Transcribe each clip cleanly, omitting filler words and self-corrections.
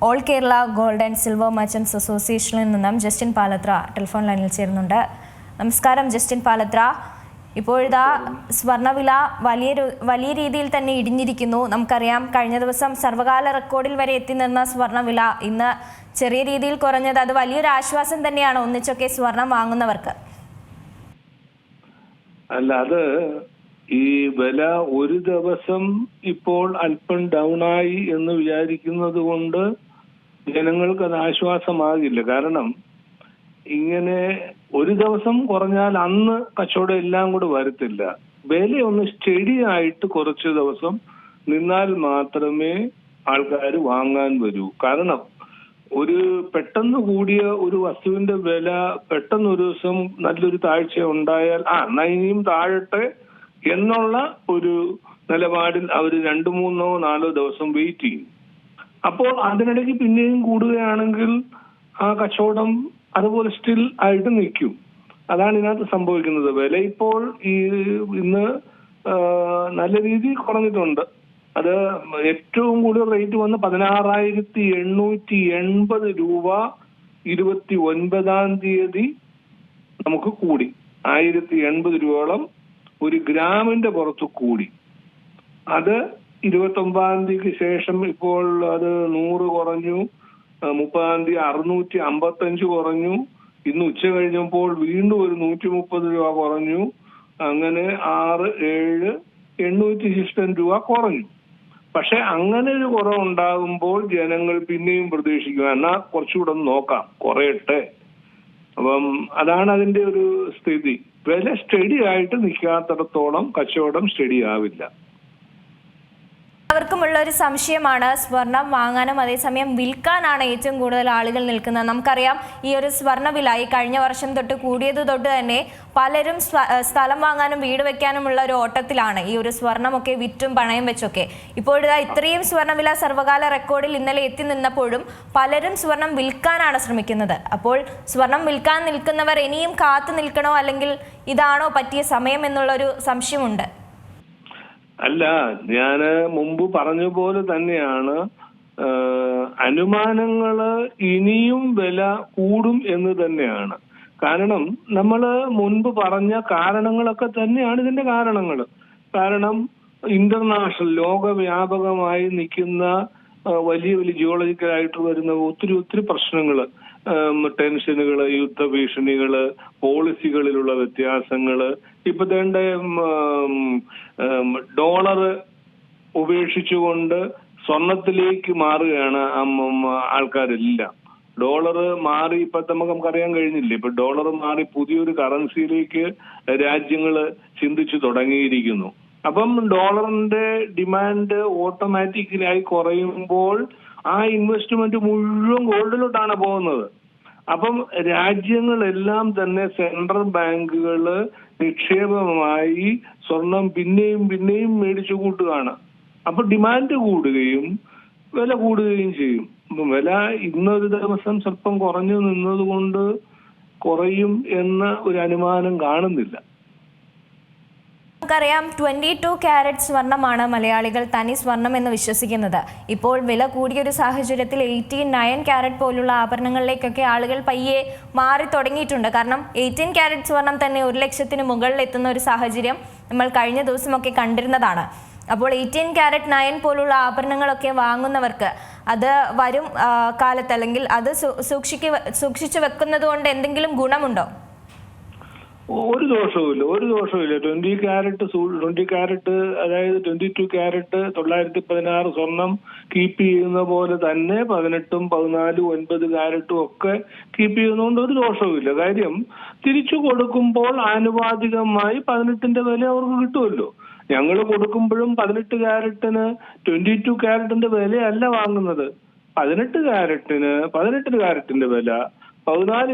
All Kerala gold and silver merchants അസോസിയേഷനിൽ നിന്നും Justin Palathra telephone ലൈനിൽ ചേരുന്നുണ്ട്. നമസ്കാരം ജസ്റ്റിൻ പാലത്ര. ഇപ്പോഴിതാ സ്വർണ്ണവില വലിയ രീതിയിൽ തന്നെ ഇടിഞ്ഞിരിക്കുന്നു. നമുക്കറിയാം, കഴിഞ്ഞ ദിവസം സർവകാല റെക്കോർഡിൽ വരെ എത്തി നിന്ന സ്വർണ്ണവില ഇന്ന് ചെറിയ രീതിയിൽ കുറഞ്ഞത് അത് വലിയൊരു ആശ്വാസം തന്നെയാണ് ഒന്നിച്ചൊക്കെ സ്വർണം വാങ്ങുന്നവർക്ക്. അല്ല, അത് ഈ വില ഒരു ദിവസം ഇപ്പോൾ അല്പം ഡൗൺ ആയി എന്ന് വിചാരിക്കുന്നത് കൊണ്ട് ജനങ്ങൾക്ക് അത് ആശ്വാസമാകില്ല. കാരണം ഇങ്ങനെ ഒരു ദിവസം കുറഞ്ഞാൽ അന്ന് കച്ചവടം എല്ലാം കൂടെ വരത്തില്ല. വില ഒന്ന് സ്റ്റഡി ആയിട്ട് കുറച്ച് ദിവസം നിന്നാൽ മാത്രമേ ആൾക്കാർ വാങ്ങാൻ വരൂ. കാരണം ഒരു പെട്ടെന്ന് കൂടിയ ഒരു വസ്തുവിന്റെ വില പെട്ടെന്ന് ഒരു ദിവസം നല്ലൊരു താഴ്ച ഉണ്ടായാൽ ഇനിയും താഴട്ടെ എന്നുള്ള ഒരു നിലപാടിൽ അവർ 2, 3, 4 ദിവസം വെയിറ്റ് ചെയ്യും. അപ്പോൾ അതിനിടയ്ക്ക് പിന്നെയും കൂടുകയാണെങ്കിൽ ആ കച്ചവടം അതുപോലെ സ്റ്റിൽ ആയിട്ട് നിൽക്കും. അതാണ് ഇതിനകത്ത് സംഭവിക്കുന്നത്. വില ഇപ്പോൾ ഇന്ന് നല്ല രീതിയിൽ കുറഞ്ഞിട്ടുണ്ട്. അത് ഏറ്റവും കൂടുതൽ റേറ്റ് വന്ന് 16,880 രൂപ 29-ാം തീയതി നമുക്ക് കൂടി. 1080 രൂപയോളം ഒരു ഗ്രാമിന്റെ പുറത്ത് കൂടി. അത് 29-ാം തീയതിക്ക് ശേഷം ഇപ്പോൾ അത് 100 കുറഞ്ഞു. 30-ാം തീയതി 655 കുറഞ്ഞു. ഇന്ന് ഉച്ച കഴിഞ്ഞപ്പോൾ വീണ്ടും ഒരു 130 രൂപ കുറഞ്ഞു. അങ്ങനെ 6, 7, 860 രൂപ കുറഞ്ഞു. പക്ഷെ അങ്ങനെ ഒരു കുറവുണ്ടാകുമ്പോൾ ജനങ്ങൾ പിന്നെയും പ്രതീക്ഷിക്കും, എന്നാ കുറച്ചുകൂടെ ഒന്ന് നോക്കാം, കുറയട്ടെ. അപ്പം അതാണ് അതിന്റെ ഒരു സ്ഥിതി. വില സ്റ്റഡി ആയിട്ട് നിൽക്കാത്തിടത്തോളം കച്ചവടം സ്റ്റഡി ആവില്ല. അവർക്കുമുള്ള ഒരു സംശയമാണ്, സ്വർണം വാങ്ങാനും അതേസമയം വിൽക്കാനാണ് ഏറ്റവും കൂടുതൽ ആളുകൾ നിൽക്കുന്നത്. നമുക്കറിയാം, ഈ ഒരു സ്വർണ്ണവില ഈ കഴിഞ്ഞ വർഷം തൊട്ട് കൂടിയത് തൊട്ട് തന്നെ പലരും സ്ഥലം വാങ്ങാനും വീട് വെക്കാനുമുള്ള ഒരു ഓട്ടത്തിലാണ്. ഈ ഒരു സ്വർണ്ണമൊക്കെ വിറ്റും പണയം വെച്ചൊക്കെ. ഇപ്പോഴിതാ ഇത്രയും സ്വർണ്ണവില സർവകാല റെക്കോർഡിൽ ഇന്നലെ എത്തി നിന്നപ്പോഴും പലരും സ്വർണം വിൽക്കാനാണ് ശ്രമിക്കുന്നത്. അപ്പോൾ സ്വർണം വിൽക്കാൻ നിൽക്കുന്നവർ ഇനിയും കാത്തു നിൽക്കണോ, അല്ലെങ്കിൽ ഇതാണോ പറ്റിയ സമയം എന്നുള്ളൊരു സംശയമുണ്ട്. അല്ല, ഞാന് മുമ്പ് പറഞ്ഞ പോലെ തന്നെയാണ്, അനുമാനങ്ങള് ഇനിയും വില കൂടും എന്ന് തന്നെയാണ്. കാരണം നമ്മള് മുൻപ് പറഞ്ഞ കാരണങ്ങളൊക്കെ തന്നെയാണ് ഇതിന്റെ കാരണങ്ങൾ. കാരണം ഇന്റർനാഷണൽ ലോകവ്യാപകമായി നിൽക്കുന്ന വലിയ ജിയോളജിക്കലായിട്ട് വരുന്ന ഒത്തിരി പ്രശ്നങ്ങള്, ടെൻഷനുകള്, യുദ്ധഭീഷണികള്, പോളിസികളിലുള്ള വ്യത്യാസങ്ങള്, ഇപ്പൊ വേണ്ട ഡോളർ ഉപേക്ഷിച്ചുകൊണ്ട് സ്വർണത്തിലേക്ക് മാറുകയാണ് ആൾക്കാരെല്ലാം. ഡോളർ മാറി ഇപ്പൊ നമുക്കറിയാൻ കഴിഞ്ഞില്ലേ, ഇപ്പൊ ഡോളർ മാറി പുതിയൊരു കറൻസിയിലേക്ക് രാജ്യങ്ങള് ചിന്തിച്ചു തുടങ്ങിയിരിക്കുന്നു. അപ്പം ഡോളറിന്റെ ഡിമാൻഡ് ഓട്ടോമാറ്റിക്കലായി കുറയുമ്പോൾ ആ ഇൻവെസ്റ്റ്മെന്റ് മുഴുവൻ ഗോൾഡിലോട്ടാണ് പോകുന്നത്. അപ്പം രാജ്യങ്ങളെല്ലാം തന്നെ സെൻട്രൽ ബാങ്കുകള് നിക്ഷേപമായി സ്വർണം പിന്നെയും മേടിച്ചു കൂട്ടുകയാണ്. അപ്പൊ ഡിമാൻഡ് കൂടുകയും വില കൂടുകയും ചെയ്യും. വില ഇന്നൊരു ദിവസം സ്വല്പം കുറഞ്ഞു നിന്നത് കൊണ്ട് കുറയും എന്ന ഒരു അനുമാനം കാണുന്നില്ല. നമുക്കറിയാം, 22 ക്യാരറ്റ് സ്വർണ്ണമാണ് മലയാളികൾ തനി സ്വർണം എന്ന് വിശ്വസിക്കുന്നത്. ഇപ്പോൾ വില കൂടിയൊരു സാഹചര്യത്തിൽ 18-9 ക്യാരറ്റ് പോലുള്ള ആഭരണങ്ങളിലേക്കൊക്കെ ആളുകൾ പയ്യെ മാറി തുടങ്ങിയിട്ടുണ്ട്. കാരണം 18 ക്യാരറ്റ് സ്വർണം തന്നെ 1 ലക്ഷത്തിന് മുകളിൽ എത്തുന്ന ഒരു സാഹചര്യം നമ്മൾ കഴിഞ്ഞ ദിവസമൊക്കെ കണ്ടിരുന്നതാണ്. അപ്പോൾ 18 ക്യാരറ്റ് 9 പോലുള്ള ആഭരണങ്ങളൊക്കെ വാങ്ങുന്നവർക്ക് അത് വരും കാലത്ത്, അല്ലെങ്കിൽ അത് സൂക്ഷിച്ചു വെക്കുന്നത് കൊണ്ട് എന്തെങ്കിലും ഗുണമുണ്ടോ? ഒരു ദോഷവുമില്ല. 20 ക്യാരറ്റ് അതായത് 22 ക്യാരറ്റ് 916 സ്വർണം കീപ്പ് ചെയ്യുന്ന പോലെ തന്നെ 18, 14, 9 ക്യാരറ്റും ഒക്കെ കീപ്പ് ചെയ്യുന്നതുകൊണ്ട് ഒരു ദോഷവുമില്ല. കാര്യം തിരിച്ചു കൊടുക്കുമ്പോൾ ആനുപാതികമായി 18ന്റെ വില അവർക്ക് കിട്ടുമല്ലോ. ഞങ്ങൾ കൊടുക്കുമ്പോഴും 18 ക്യാരറ്റിന് 22 ക്യാരറ്റിന്റെ വിലയല്ല വാങ്ങുന്നത്. 18 ക്യാരറ്റിന്റെ വില, 14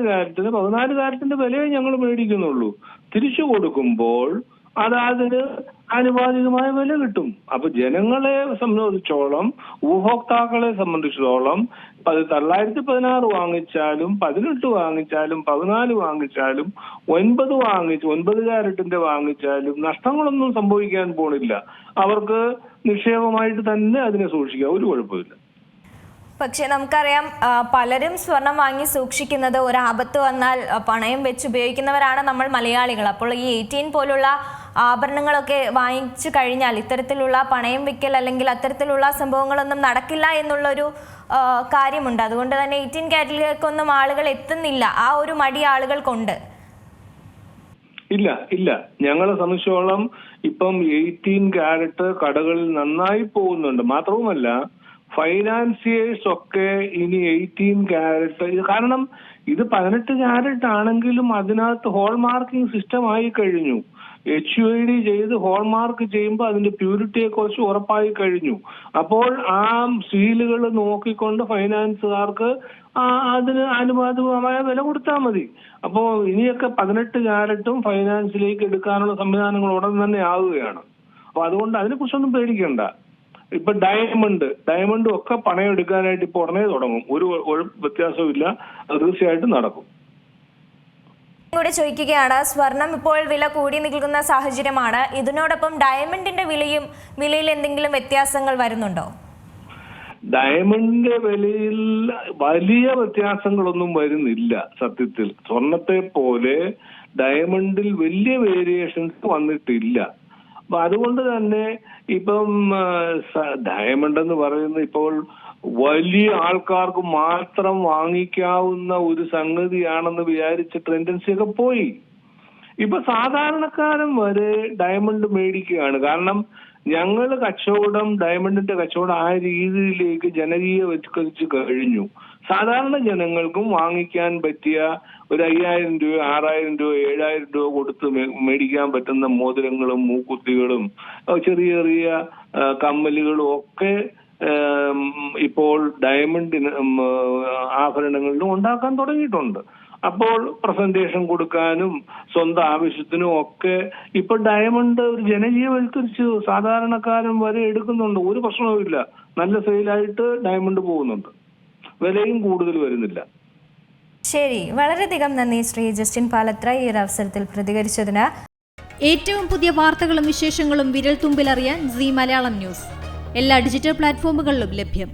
ക്യാരറ്റിന്റെ വിലയെ ഞങ്ങൾ മേടിക്കുന്നുള്ളൂ. തിരിച്ചു കൊടുക്കുമ്പോൾ അതിന് ആനുപാതികമായ വില കിട്ടും. അപ്പൊ ജനങ്ങളെ സംബന്ധിച്ചോളം, ഉപഭോക്താക്കളെ സംബന്ധിച്ചിടത്തോളം 916 വാങ്ങിച്ചാലും 18 വാങ്ങിച്ചാലും 14 വാങ്ങിച്ചാലും 9 ക്യാരറ്റിന്റെ വാങ്ങിച്ചാലും നഷ്ടങ്ങളൊന്നും സംഭവിക്കാൻ പോണില്ല. അവർക്ക് നിക്ഷേപമായിട്ട് തന്നെ അതിനെ സൂക്ഷിക്കാം, ഒരു കുഴപ്പമില്ല. പക്ഷെ നമുക്കറിയാം പലരും സ്വർണം വാങ്ങി സൂക്ഷിക്കുന്നത് ഒരു ആപത്ത് വന്നാൽ പണയം വെച്ച് ഉപയോഗിക്കുന്നവരാണ് നമ്മൾ മലയാളികൾ. അപ്പോൾ ഈ 18 പോലുള്ള ആഭരണങ്ങളൊക്കെ വാങ്ങിച്ചു കഴിഞ്ഞാൽ ഇത്തരത്തിലുള്ള പണയം വെക്കൽ അല്ലെങ്കിൽ അത്തരത്തിലുള്ള സംഭവങ്ങളൊന്നും നടക്കില്ല എന്നുള്ളൊരു കാര്യമുണ്ട്. അതുകൊണ്ട് തന്നെ 18 ക്യാരറ്റിലേക്കൊന്നും ആളുകൾ എത്തുന്നില്ല. ആ ഒരു മടി ആളുകൾക്കുണ്ട്. ഇല്ല ഞങ്ങളെ സംബന്ധിച്ചോളം ഇപ്പം 18 ക്യാരറ്റ് കടകളിൽ നന്നായി പോകുന്നുണ്ട്. മാത്രവുമല്ല ഫൈനാൻസിയേഴ്സ് ഒക്കെ ഇനി 18 ക്യാരറ്റ്, കാരണം ഇത് 18 ക്യാരറ്റ് ആണെങ്കിലും അതിനകത്ത് ഹോൾമാർക്കിംഗ് സിസ്റ്റം ആയി കഴിഞ്ഞു. HUID ചെയ്ത് ഹോൾമാർക്ക് ചെയ്യുമ്പോൾ അതിന്റെ പ്യൂരിറ്റിയെ കുറിച്ച് ഉറപ്പായി കഴിഞ്ഞു. അപ്പോൾ ആ സീലുകൾ നോക്കിക്കൊണ്ട് ഫൈനാൻസുകാർക്ക് അതിന് അനുപാതികമായ വില കൊടുത്താൽ മതി. അപ്പോൾ ഇനിയൊക്കെ 18 ക്യാരറ്റും ഫൈനാൻസിലേക്ക് എടുക്കാനുള്ള സംവിധാനങ്ങൾ ഉടൻ തന്നെ ആവുകയാണ്. അപ്പൊ അതുകൊണ്ട് അതിനെക്കുറിച്ചൊന്നും പേടിക്കണ്ട. ഇപ്പൊ ഡയമണ്ടും ഒക്കെ പണയം എടുക്കാനായിട്ട് ഇപ്പൊ ഉടനെ തുടങ്ങും. ഒരു വ്യത്യാസവും ഇല്ല, തീർച്ചയായിട്ടും നടക്കും. കൂടെ ചോദിക്കുകയാണ്, സ്വർണം ഇപ്പോൾ വില കൂടി നിൽക്കുന്ന സാഹചര്യമാണ്. ഇതിനോടൊപ്പം ഡയമണ്ടിന്റെ വിലയിൽ എന്തെങ്കിലും വ്യത്യാസങ്ങൾ വരുന്നുണ്ടോ? ഡയമണ്ടിന്റെ വിലയിൽ വലിയ വ്യത്യാസങ്ങളൊന്നും വരുന്നില്ല. സത്യത്തിൽ സ്വർണത്തെ പോലെ ഡയമണ്ടിൽ വലിയ വേരിയേഷൻസ് വന്നിട്ടില്ല. അപ്പൊ അതുകൊണ്ട് തന്നെ ഇപ്പം ഡയമണ്ട് എന്ന് പറയുന്നത് ഇപ്പോൾ വലിയ ആൾക്കാർക്ക് മാത്രം വാങ്ങിക്കാവുന്ന ഒരു സംഗതിയാണെന്ന് വിചാരിച്ച ടെൻഡൻസി ഒക്കെ പോയി. ഇപ്പൊ സാധാരണക്കാരൻ വരെ ഡയമണ്ട് മേടിക്കുകയാണ്. കാരണം ഞങ്ങൾ ഡയമണ്ടിന്റെ കച്ചവടം ആ രീതിയിലേക്ക് ജനകീയവൽക്കരിച്ച് കഴിഞ്ഞു. സാധാരണ ജനങ്ങൾക്കും വാങ്ങിക്കാൻ പറ്റിയ ഒരു 5000 രൂപ, 6000 രൂപ, 7000 രൂപ കൊടുത്ത് മേടിക്കാൻ പറ്റുന്ന മോതിരങ്ങളും മൂക്കുത്തികളും ചെറിയ ചെറിയ കമ്മലുകളും ഒക്കെ ഇപ്പോൾ ഡയമണ്ടിന് ആഭരണങ്ങളിലും ഉണ്ടാക്കാൻ തുടങ്ങിയിട്ടുണ്ട്. അപ്പോൾ പ്രസന്റേഷൻ കൊടുക്കാനും സ്വന്തം ആവശ്യത്തിനും ഒക്കെ ഇപ്പൊ ഡയമണ്ട് ഒരു ജനകീയവൽക്കരിച്ച് സാധാരണക്കാരൻ വരെ എടുക്കുന്നുണ്ട്. ഒരു പ്രശ്നവുമില്ല, നല്ല സെയിലായിട്ട് ഡയമണ്ട് പോകുന്നുണ്ട്, വിലയും കൂടുതൽ വരുന്നില്ല. ശരി, വളരെയധികം നന്ദി ശ്രീ ജസ്റ്റിൻ പാലത്ര ഈ ഒരു അവസരത്തിൽ പ്രതികരിച്ചതിന്. ഏറ്റവും പുതിയ വാർത്തകളും വിശേഷങ്ങളും വിരൽ തുമ്പിലറിയാൻ സീ മലയാളം ന്യൂസ് എല്ലാ ഡിജിറ്റൽ പ്ലാറ്റ്ഫോമുകളിലും ലഭ്യം.